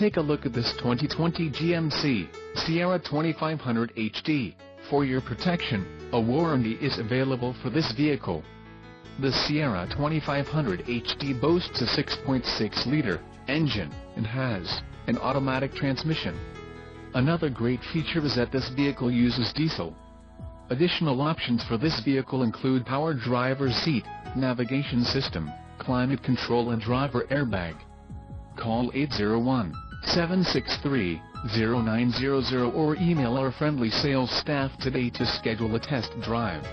Take a look at this 2020 GMC Sierra 2500 HD. For your protection, a warranty is available for this vehicle. The Sierra 2500 HD boasts a 6.6-liter engine and has an automatic transmission. Another great feature is that this vehicle uses diesel. Additional options for this vehicle include power driver's seat, navigation system, climate control and driver airbag. Call 801-763-0900 or email our friendly sales staff today to schedule a test drive.